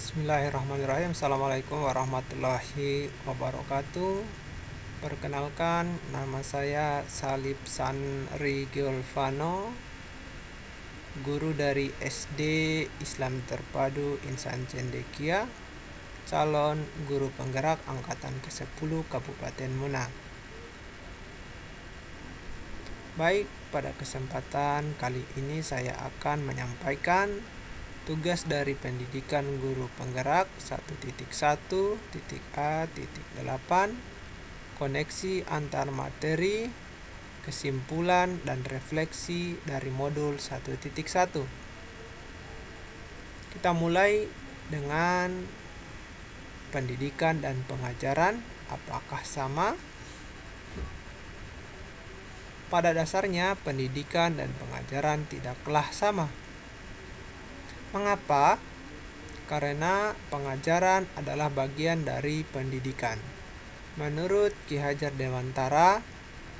Bismillahirrahmanirrahim. Assalamualaikum warahmatullahi wabarakatuh. Perkenalkan, nama saya Salib Sanri Giolvano, guru dari SD Islam Terpadu Insan Cendekia, calon guru penggerak angkatan ke-10 Kabupaten Muna. Baik, pada kesempatan kali ini saya akan menyampaikan tugas dari pendidikan guru penggerak 1.1.A.8, koneksi antar materi, kesimpulan dan refleksi dari modul 1.1. Kita mulai dengan pendidikan dan pengajaran. Apakah sama? Pada dasarnya, pendidikan dan pengajaran tidaklah sama. Mengapa? Karena pengajaran adalah bagian dari pendidikan. Menurut Ki Hajar Dewantara,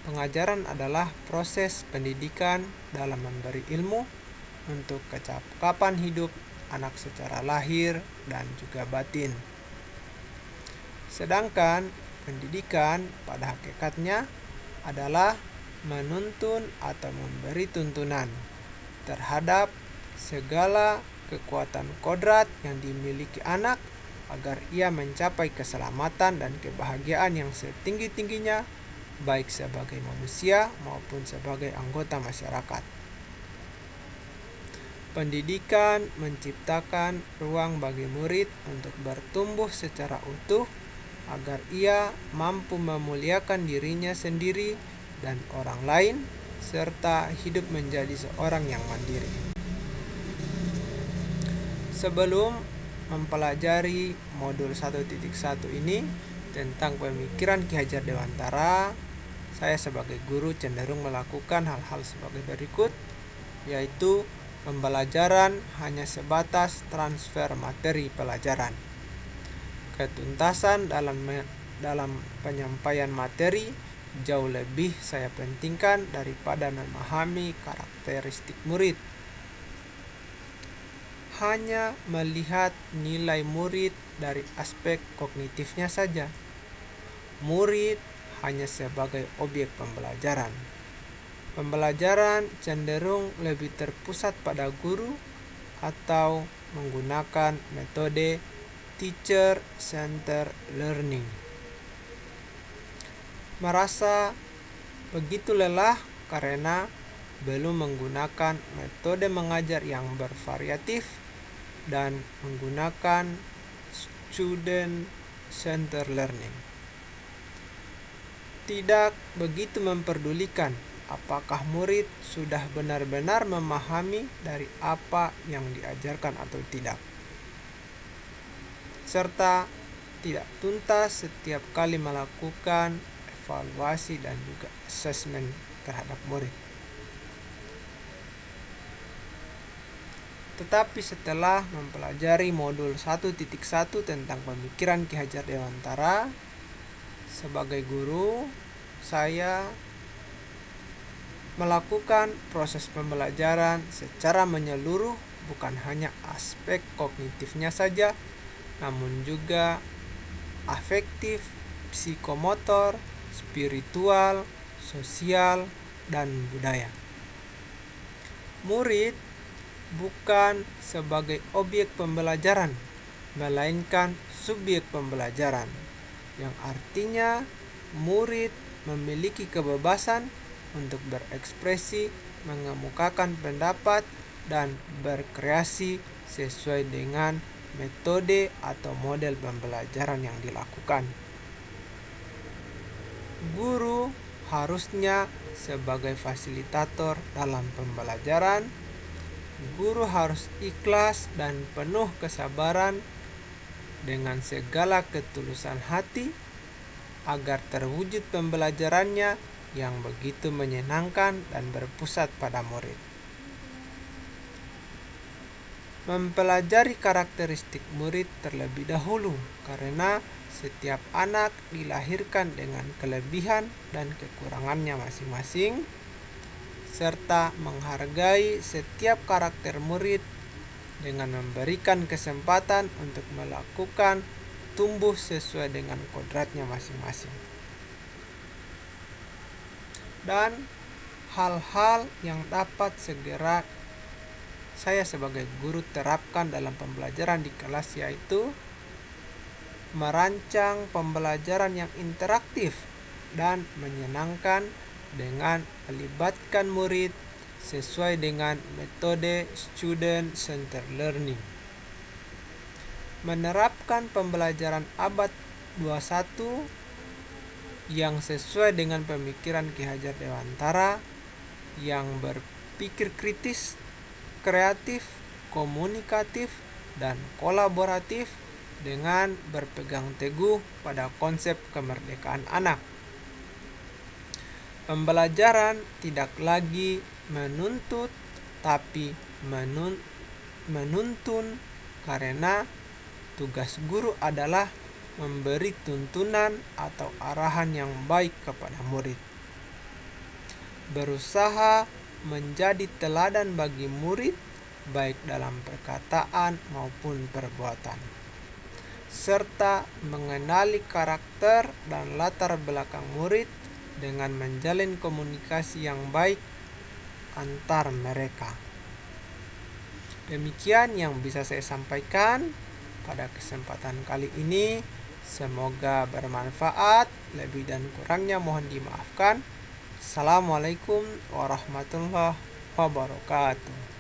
pengajaran adalah proses pendidikan dalam memberi ilmu untuk kecakapan hidup anak secara lahir dan juga batin. Sedangkan pendidikan pada hakikatnya adalah menuntun atau memberi tuntunan terhadap segala kekuatan kodrat yang dimiliki anak agar ia mencapai keselamatan dan kebahagiaan yang setinggi-tingginya, baik sebagai manusia maupun sebagai anggota masyarakat. Pendidikan menciptakan ruang bagi murid untuk bertumbuh secara utuh agar ia mampu memuliakan dirinya sendiri dan orang lain, serta hidup menjadi seorang yang mandiri. Sebelum mempelajari modul 1.1 ini tentang pemikiran Ki Hajar Dewantara, saya sebagai guru cenderung melakukan hal-hal sebagai berikut, yaitu pembelajaran hanya sebatas transfer materi pelajaran. Ketuntasan dalam penyampaian materi jauh lebih saya pentingkan daripada memahami karakteristik murid. Hanya melihat nilai murid dari aspek kognitifnya saja. Murid hanya sebagai objek pembelajaran. Pembelajaran cenderung lebih terpusat pada guru atau menggunakan metode teacher-centered learning. Merasa begitu lelah karena belum menggunakan metode mengajar yang bervariatif dan menggunakan student-centered learning. Tidak begitu memperdulikan apakah murid sudah benar-benar memahami dari apa yang diajarkan atau tidak, serta tidak tuntas setiap kali melakukan evaluasi dan juga asesmen terhadap murid. Tetapi setelah mempelajari modul 1.1 tentang pemikiran Ki Hajar Dewantara, sebagai guru, saya melakukan proses pembelajaran secara menyeluruh, bukan hanya aspek kognitifnya saja, namun juga afektif, psikomotor, spiritual, sosial, dan budaya. Murid bukan sebagai objek pembelajaran, melainkan subjek pembelajaran, yang artinya murid memiliki kebebasan untuk berekspresi, mengemukakan pendapat, dan berkreasi sesuai dengan metode atau model pembelajaran yang dilakukan. Guru harusnya sebagai fasilitator dalam pembelajaran. Guru harus ikhlas dan penuh kesabaran dengan segala ketulusan hati agar terwujud pembelajarannya yang begitu menyenangkan dan berpusat pada murid. Mempelajari karakteristik murid terlebih dahulu, karena setiap anak dilahirkan dengan kelebihan dan kekurangannya masing-masing, serta menghargai setiap karakter murid dengan memberikan kesempatan untuk melakukan tumbuh sesuai dengan kodratnya masing-masing. Dan hal-hal yang dapat segera saya sebagai guru terapkan dalam pembelajaran di kelas yaitu merancang pembelajaran yang interaktif dan menyenangkan dengan melibatkan murid sesuai dengan metode student centered learning. Menerapkan pembelajaran abad 21 yang sesuai dengan pemikiran Ki Hajar Dewantara yang berpikir kritis, kreatif, komunikatif, dan kolaboratif dengan berpegang teguh pada konsep kemerdekaan anak. Pembelajaran tidak lagi menuntut tapi menuntun, karena tugas guru adalah memberi tuntunan atau arahan yang baik kepada murid. Berusaha menjadi teladan bagi murid baik dalam perkataan maupun perbuatan, serta mengenali karakter dan latar belakang murid dengan menjalin komunikasi yang baik antar mereka. Demikian yang bisa saya sampaikan pada kesempatan kali ini. Semoga bermanfaat. Lebih dan kurangnya mohon dimaafkan. Assalamualaikum warahmatullahi wabarakatuh.